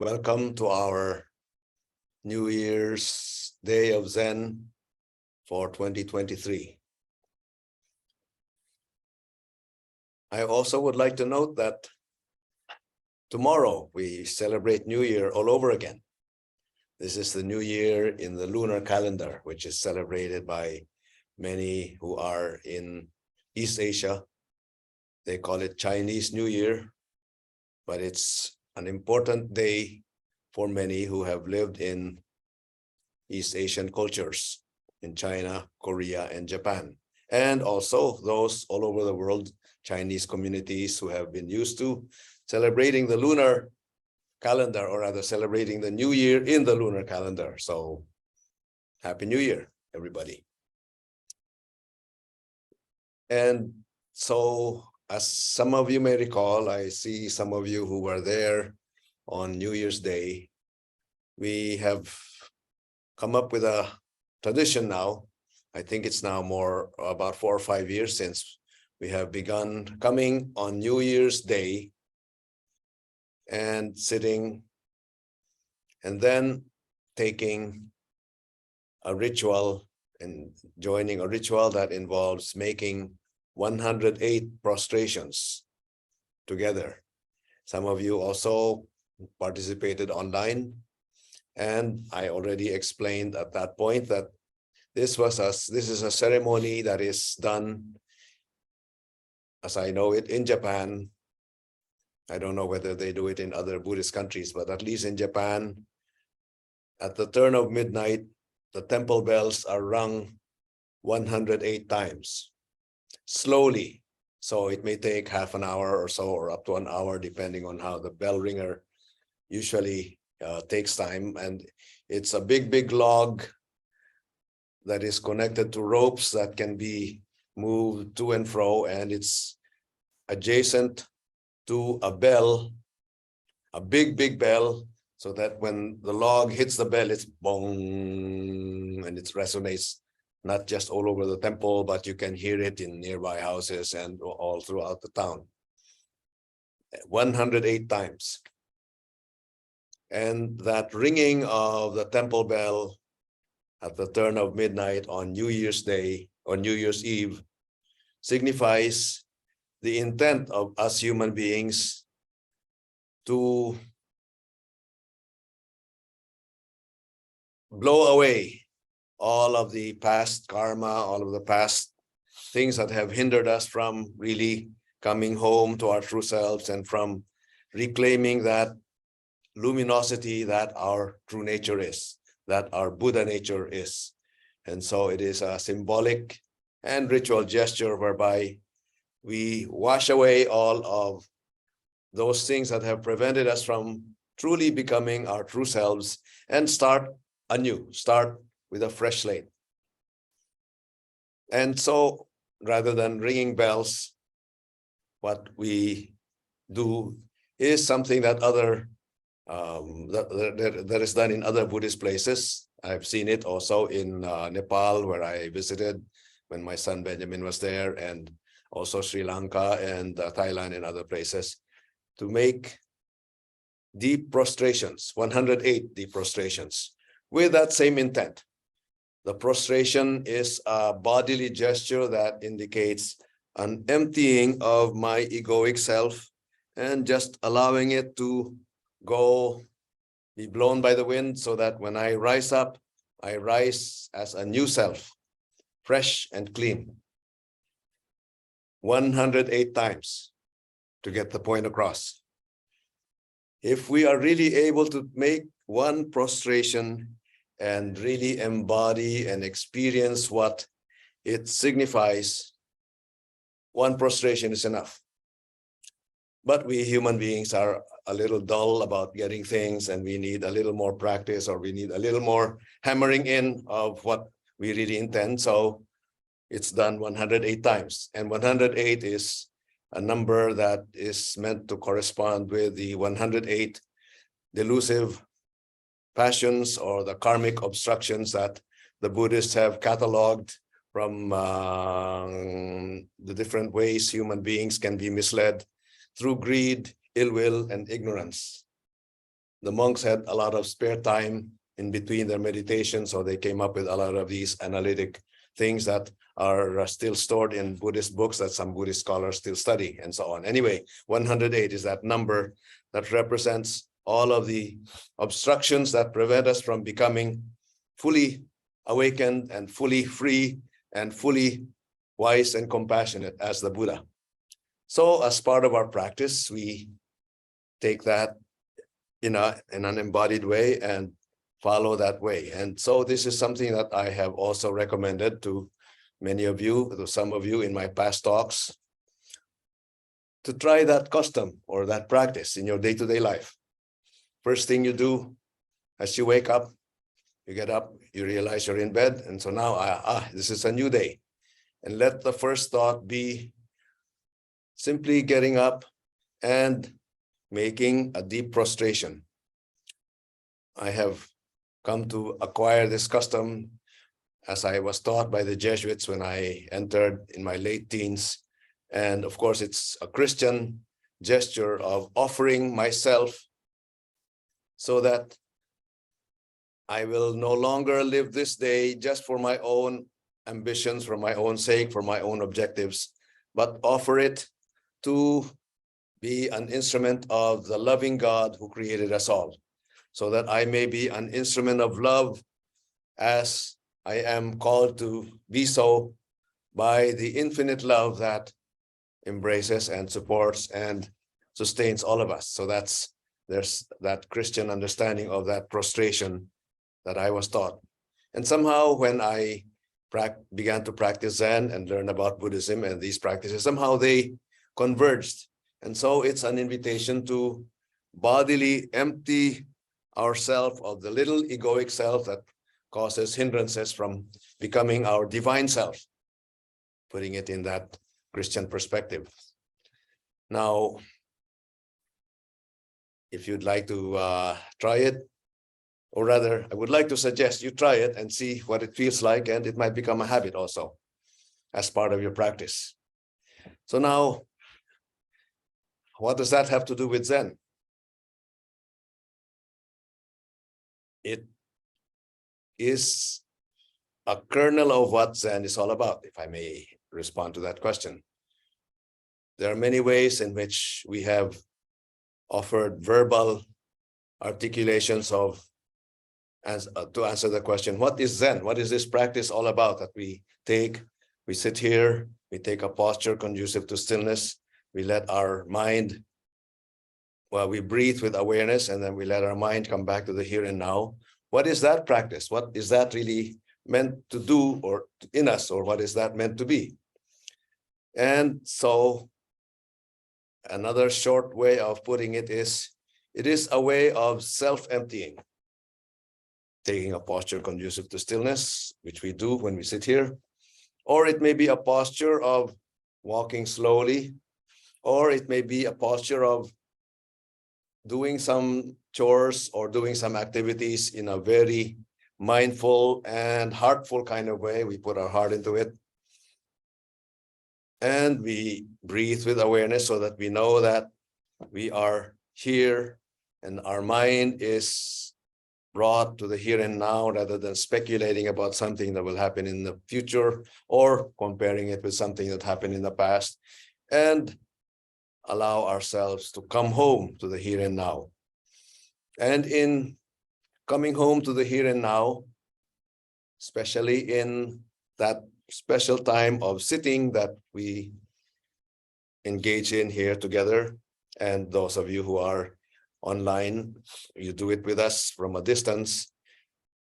Welcome to our New Year's Day of Zen for 2023. I also would like to note that tomorrow we celebrate New Year all over again. This is the New Year in the lunar calendar, which is celebrated by many who are in East Asia. They call it Chinese New Year, but it's an important day for many who have lived in East Asian cultures in China, Korea, and Japan. And also those all over the world, Chinese communities who have been used to celebrating the lunar calendar, or rather celebrating the New Year in the lunar calendar. So Happy New Year, everybody. And so, as some of you may recall, I see some of you who were there on New Year's Day. We have come up with a tradition now. I think it's now more about 4 or 5 years since we have begun coming on New Year's Day and sitting and then taking a ritual and joining a ritual that involves making 108 prostrations together. Some of you also participated online, and I already explained at that point that this is a ceremony that is done, as I know it, in Japan. I don't know whether they do it in other Buddhist countries, but at least in Japan, at the turn of midnight, the temple bells are rung 108 times, slowly. So it may take half an hour or so, or up to an hour, depending on how the bell ringer usually takes time. And it's a big log that is connected to ropes that can be moved to and fro, and it's adjacent to a bell, a big bell, so that when the log hits the bell, it's bong, and it resonates not just all over the temple, but you can hear it in nearby houses and all throughout the town. 108 times. And that ringing of the temple bell at the turn of midnight on New Year's Day or New Year's Eve signifies the intent of us human beings to blow away all of the past karma, all of the past things that have hindered us from really coming home to our true selves and from reclaiming that luminosity that our true nature is, that our Buddha nature is. And so it is a symbolic and ritual gesture whereby we wash away all of those things that have prevented us from truly becoming our true selves and start anew, start with a fresh slate. And so rather than ringing bells, what we do is something that that is done in other Buddhist places. I've seen it also in Nepal, where I visited when my son Benjamin was there, and also Sri Lanka and Thailand and other places, to make deep prostrations, 108 deep prostrations, with that same intent. The prostration is a bodily gesture that indicates an emptying of my egoic self and just allowing it to go, be blown by the wind, so that when I rise up, I rise as a new self, fresh and clean. 108 times to get the point across. If we are really able to make one prostration and really embody and experience what it signifies, one prostration is enough. But we human beings are a little dull about getting things, and we need a little more practice, or we need a little more hammering in of what we really intend. So it's done 108 times. And 108 is a number that is meant to correspond with the 108 delusive passions, or the karmic obstructions that the Buddhists have cataloged from the different ways human beings can be misled through greed, ill will, and ignorance. the monks had a lot of spare time in between their meditation, so they came up with a lot of these analytic things that are still stored in Buddhist books that some Buddhist scholars still study, and so on. Anyway, 108 is that number that represents all of the obstructions that prevent us from becoming fully awakened and fully free and fully wise and compassionate as the Buddha. So as part of our practice, we take that in an embodied way and follow that way. And so this is something that I have also recommended to many of you, to some of you in my past talks, to try that custom or that practice in your day-to-day life. First thing you do as you wake up, you get up, you realize you're in bed, and so now, this is a new day. And let the first thought be simply getting up and making a deep prostration. I have come to acquire this custom as I was taught by the Jesuits when I entered in my late teens. And of course, it's a Christian gesture of offering myself so that I will no longer live this day just for my own ambitions, for my own sake, for my own objectives, but offer it to be an instrument of the loving God who created us all, so that I may be an instrument of love as I am called to be so by the infinite love that embraces and supports and sustains all of us. So there's that Christian understanding of that prostration that I was taught. And somehow when I began to practice Zen and learn about Buddhism and these practices, somehow they converged. And so it's an invitation to bodily empty ourselves of the little egoic self that causes hindrances from becoming our divine self, putting it in that Christian perspective. Now, if you'd like to try it, or rather, I would like to suggest you try it and see what it feels like, and it might become a habit also as part of your practice. So now, what does that have to do with Zen? It is a kernel of what Zen is all about, if I may respond to that question. There are many ways in which we have offered verbal articulations of to answer the question, what is Zen? What is this practice all about that we take? We sit here, we take a posture conducive to stillness, we let our mind, we breathe with awareness, and then we let our mind come back to the here and now. What is that practice? What is that really meant to do or in us, or what is that meant to be? And so another short way of putting it is a way of self-emptying. Taking a posture conducive to stillness, which we do when we sit here, or it may be a posture of walking slowly, or it may be a posture of doing some chores or doing some activities in a very mindful and heartful kind of way. We put our heart into it. And we breathe with awareness so that we know that we are here and our mind is brought to the here and now rather than speculating about something that will happen in the future or comparing it with something that happened in the past, and allow ourselves to come home to the here and now. And in coming home to the here and now, especially in that special time of sitting that we engage in here together, and those of you who are online, you do it with us from a distance.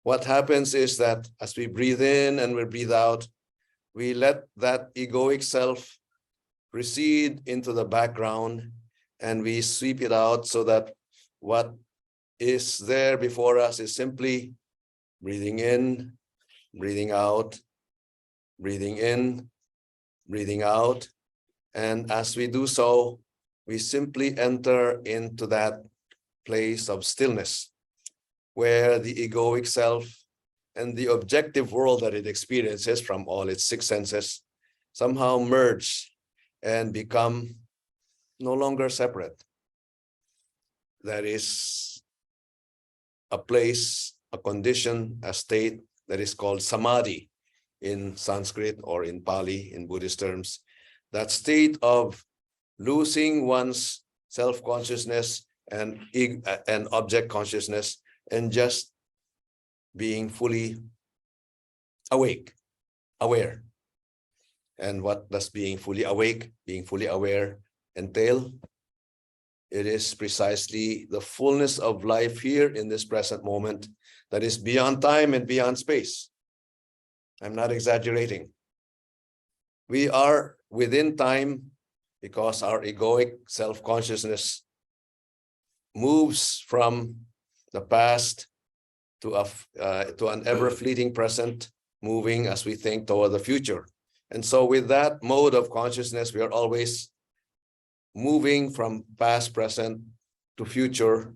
What happens is that as we breathe in and we breathe out, we let that egoic self recede into the background and we sweep it out so that what is there before us is simply breathing in, breathing out, breathing in, breathing out. And as we do so, we simply enter into that place of stillness, where the egoic self and the objective world that it experiences from all its six senses somehow merge and become no longer separate. That is a place, a condition, a state that is called samadhi in Sanskrit or in Pali in Buddhist terms. That state of losing one's self-consciousness and object consciousness and just being fully awake, aware. And what does being fully awake, being fully aware entail? It is precisely the fullness of life here in this present moment that is beyond time and beyond space. I'm not exaggerating. We are within time because our egoic self-consciousness moves from the past to an ever-fleeting present, moving as we think toward the future. And so with that mode of consciousness, we are always moving from past, present to future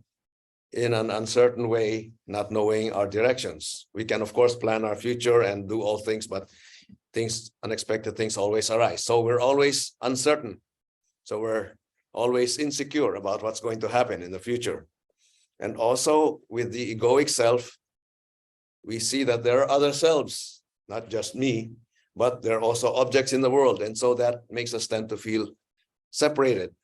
in an uncertain way, not knowing our directions. We can, of course, plan our future and do all things, but unexpected things always arise. So we're always uncertain. So we're always insecure about what's going to happen in the future. And also with the egoic self, we see that there are other selves, not just me, but there are also objects in the world. And so that makes us tend to feel separated,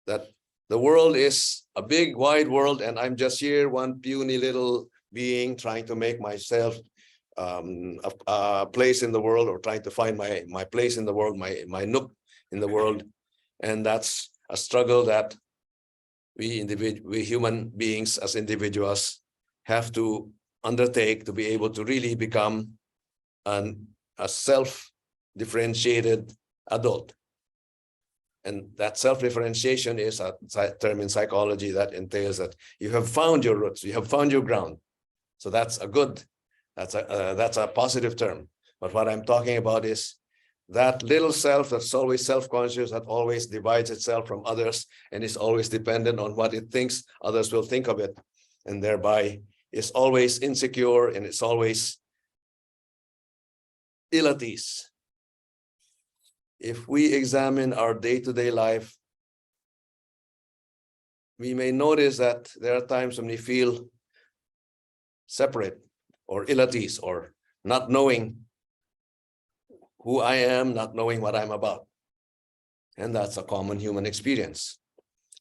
that the world is a big, wide world, and I'm just here, one puny little being trying to make myself a place in the world, or trying to find my place in the world, my nook in the world. And that's a struggle that we human beings as individuals have to undertake to be able to really become a self-differentiated adult. And that self-differentiation is a term in psychology that entails that you have found your roots, you have found your ground. So that's a positive term. But what I'm talking about is that little self that's always self-conscious, that always divides itself from others and is always dependent on what it thinks others will think of it, and thereby is always insecure and it's always ill at ease. If we examine our day-to-day life, we may notice that there are times when we feel separate or ill at ease, or not knowing who I am, not knowing what I'm about. And that's a common human experience.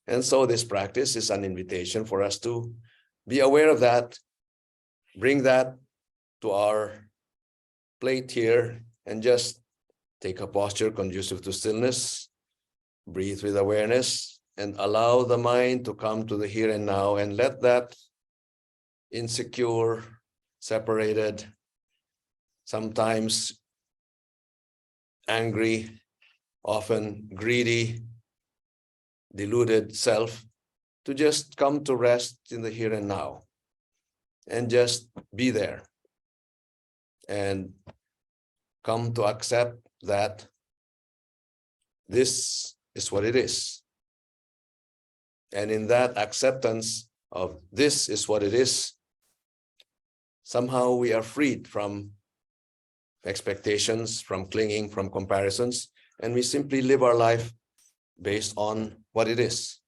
And so this practice is an invitation for us to be aware of that, bring that to our plate here, and just take a posture conducive to stillness, breathe with awareness, and allow the mind to come to the here and now, and let that insecure, separated, sometimes angry, often greedy, deluded self to just come to rest in the here and now and just be there and come to accept that this is what it is. And in that acceptance of this is what it is, somehow we are freed from expectations, from clinging, from comparisons, and we simply live our life based on what it is.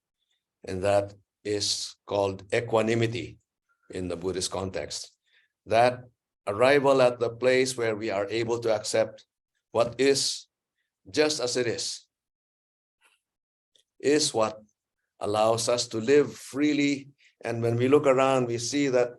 And that is called equanimity in the Buddhist context. That arrival at the place where we are able to accept what is just as it is what allows us to live freely. And when we look around, we see that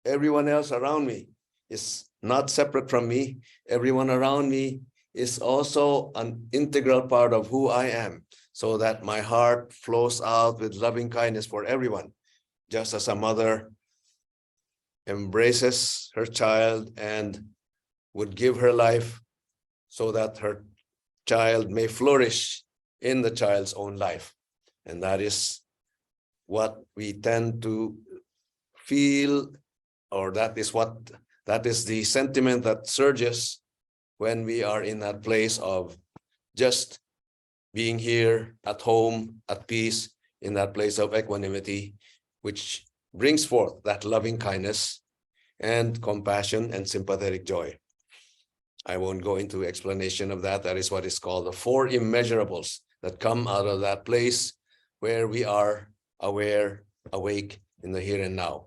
everyone else around me is not separate from me. Everyone around me is also an integral part of who I am, so that my heart flows out with loving kindness for everyone, just as a mother embraces her child and would give her life so that her child may flourish in the child's own life. And that is what we tend to feel, or that is the sentiment that surges when we are in that place of just being here at home, at peace, in that place of equanimity, which brings forth that loving kindness and compassion and sympathetic joy. I won't go into explanation of that. That is what is called the 4 immeasurables that come out of that place. where we are aware, awake in the here and now.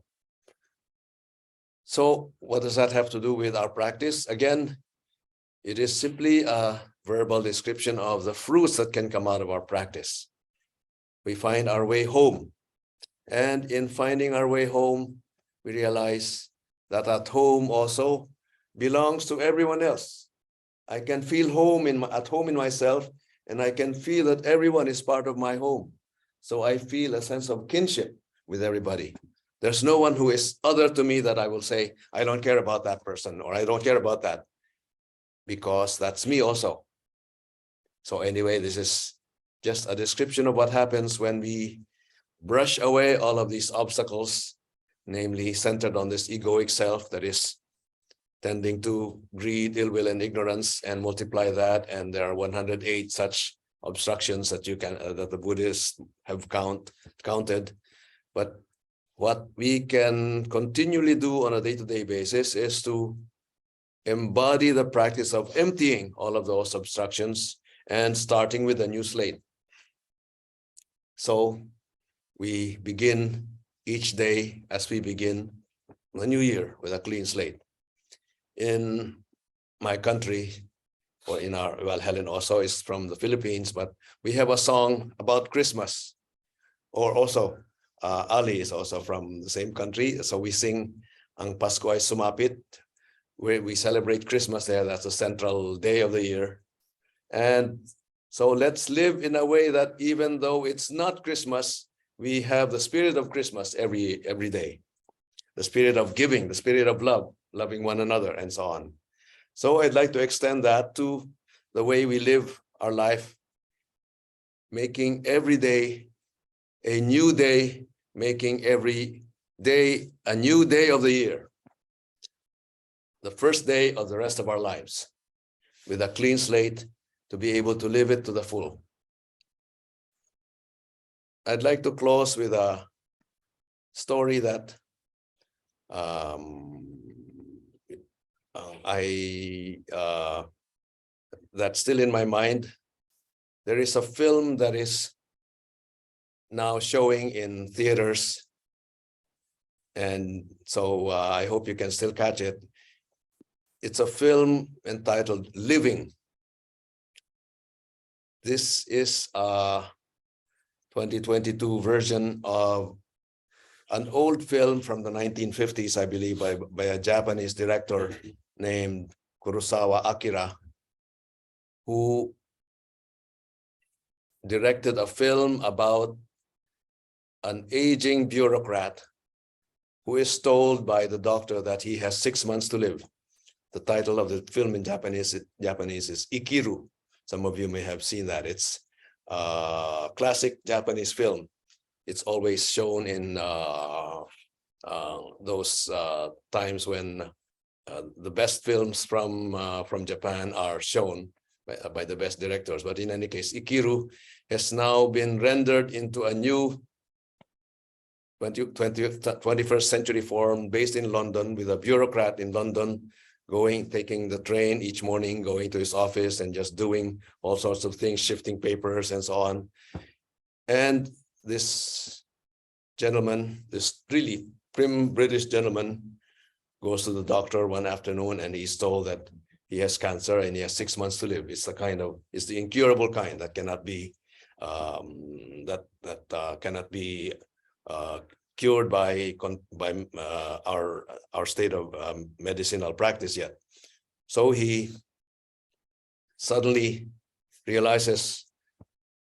So what does that have to do with our practice? Again, it is simply a verbal description of the fruits that can come out of our practice. We find our way home. And in finding our way home, we realize that at home also belongs to everyone else. I can feel at home in myself, and I can feel that everyone is part of my home. So I feel a sense of kinship with everybody. There's no one who is other to me that I will say, I don't care about that person, or I don't care about that, because that's me also. So anyway, this is just a description of what happens when we brush away all of these obstacles, namely centered on this egoic self that is tending to greed, ill will, and ignorance, and multiply that. And there are 108 such obstructions that that the Buddhists have counted. But what we can continually do on a day-to-day basis is to embody the practice of emptying all of those obstructions and starting with a new slate. So we begin each day as we begin the new year with a clean slate. In my country, or in our, well, Helen also is from the Philippines, but we have a song about Christmas. Or also, Ali is also from the same country. So we sing Ang Pasko ay Sumapit, where we celebrate Christmas there. That's the central day of the year. And so let's live in a way that even though it's not Christmas, we have the spirit of Christmas every day. The spirit of giving, the spirit of love, loving one another, and so on. So I'd like to extend that to the way we live our life, making every day a new day, making every day a new day of the year, the first day of the rest of our lives, with a clean slate to be able to live it to the full. I'd like to close with a story that that's still in my mind. There is a film that is now showing in theaters, and so I hope you can still catch it. It's a film entitled Living. This is a 2022 version of an old film from the 1950s, I believe, by a Japanese director named Kurosawa Akira, who directed a film about an aging bureaucrat who is told by the doctor that he has 6 months to live. The title of the film in Japanese is Ikiru. Some of you may have seen that. It's a classic Japanese film. It's always shown in those times when the best films from Japan are shown by the best directors. But in any case, Ikiru has now been rendered into a new 21st century form based in London, with a bureaucrat in London taking the train each morning, going to his office and just doing all sorts of things, shifting papers and so on. And this gentleman, this really prim British gentleman, goes to the doctor one afternoon and he's told that he has cancer and he has 6 months to live. It's the incurable kind that cannot be cannot be cured by our state of medicinal practice yet. So he suddenly realizes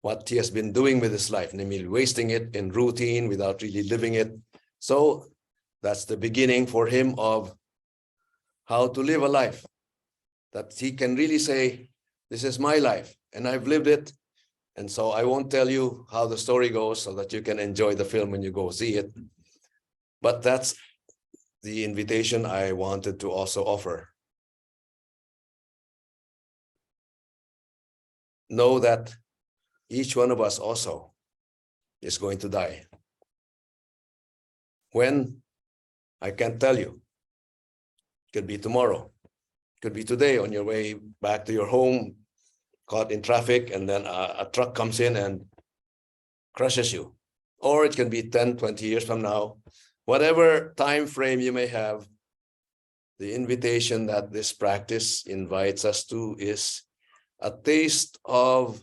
what he has been doing with his life, namely wasting it in routine without really living it. So that's the beginning for him of how to live a life that he can really say, this is my life and I've lived it. And so I won't tell you how the story goes so that you can enjoy the film when you go see it. But that's the invitation I wanted to also offer. Know that each one of us also is going to die. When? I can't tell you. It could be tomorrow. It could be today on your way back to your home, caught in traffic, and then a truck comes in and crushes you. Or it can be 10, 20 years from now. Whatever time frame you may have, The invitation that this practice invites us to is a taste of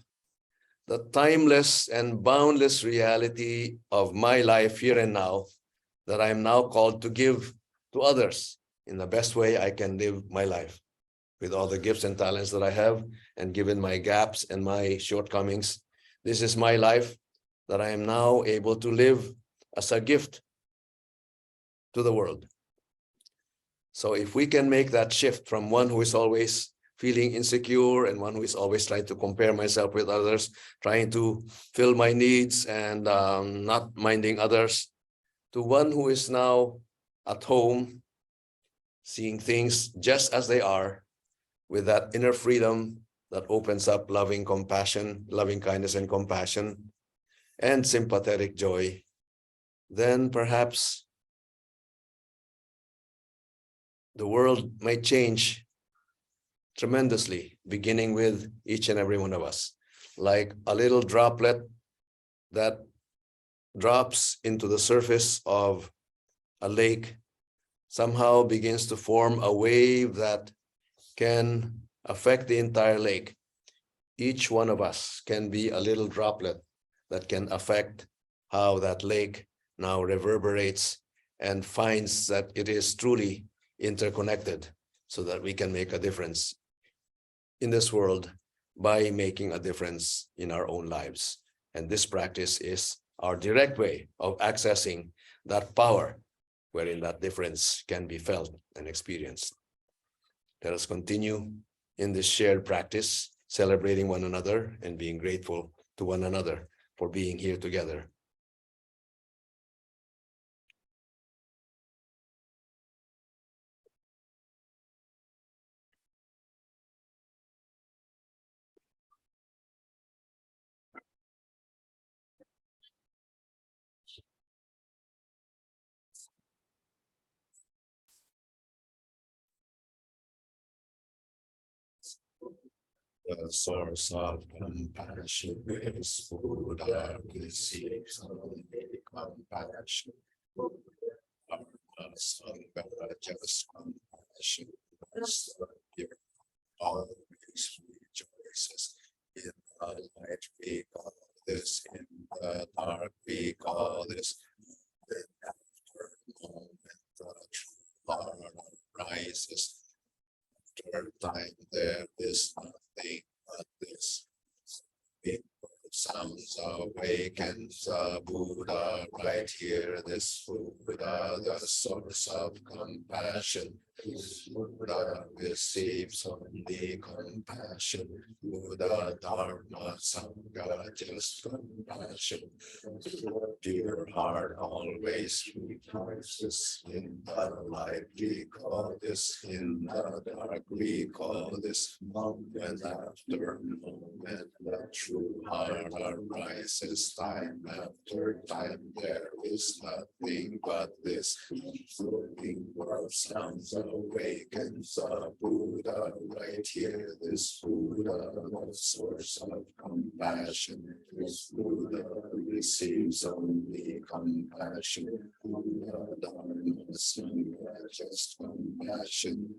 the timeless and boundless reality of my life here and now that I am now called to give to others in the best way I can live my life with all the gifts and talents that I have, and given my gaps and my shortcomings. This is my life that I am now able to live as a gift to the world. So if we can make that shift from one who is always feeling insecure and one who is always trying to compare myself with others, trying to fill my needs and not minding others, to one who is now at home, seeing things just as they are, with that inner freedom that opens up loving compassion, loving kindness and compassion, and sympathetic joy, then perhaps the world might change tremendously, beginning with each and every one of us, like a little droplet that drops into the surface of a lake, somehow begins to form a wave that can affect the entire lake. Each one of us can be a little droplet that can affect how that lake now reverberates and finds that it is truly interconnected, so that we can make a difference in this world by making a difference in our own lives. And this practice is our direct way of accessing that power wherein that difference can be felt and experienced. Let us continue in this shared practice, celebrating one another and being grateful to one another for being here together. The source of compassion is Buddha receives only compassion. Just compassion. Always rejoices in the light we call this, in the dark we call this. Then after a moment the true heart rises. After time there is nothing but this. It sounds awakens Buddha right here. This Buddha, the source of compassion. Buddha receives only compassion. Buddha, Dharma, Sangha, just compassion. Pure heart always rejoices in the light. We call this, in the dark we call this. Moment after moment, the true heart arises. Time after time, there is nothing but this. Floating world sounds awakens Buddha right here. This Buddha, the source of compassion. This Buddha receives only compassion. Buddha, Dharma, Sangha, just compassion.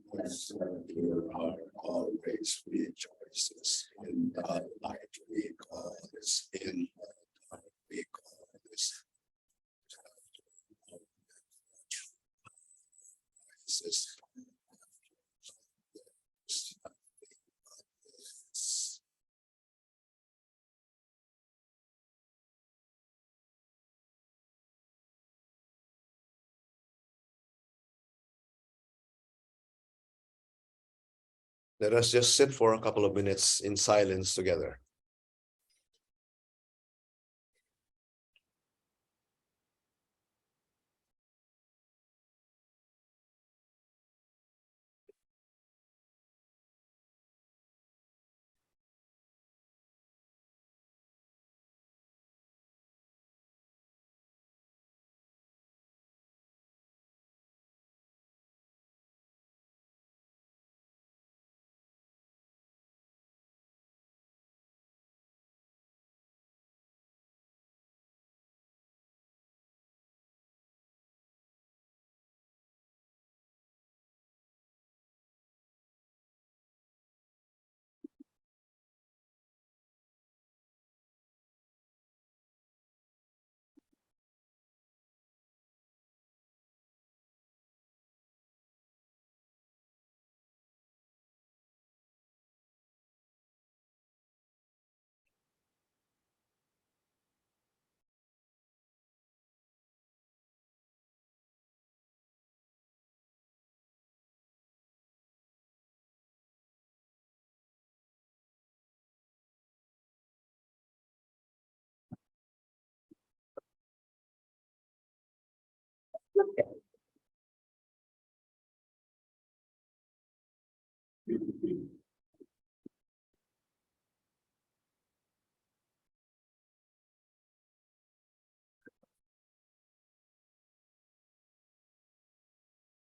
Your heart always rejoices in the light we call this, in the dark we call this. Let us just sit for a couple of minutes in silence together.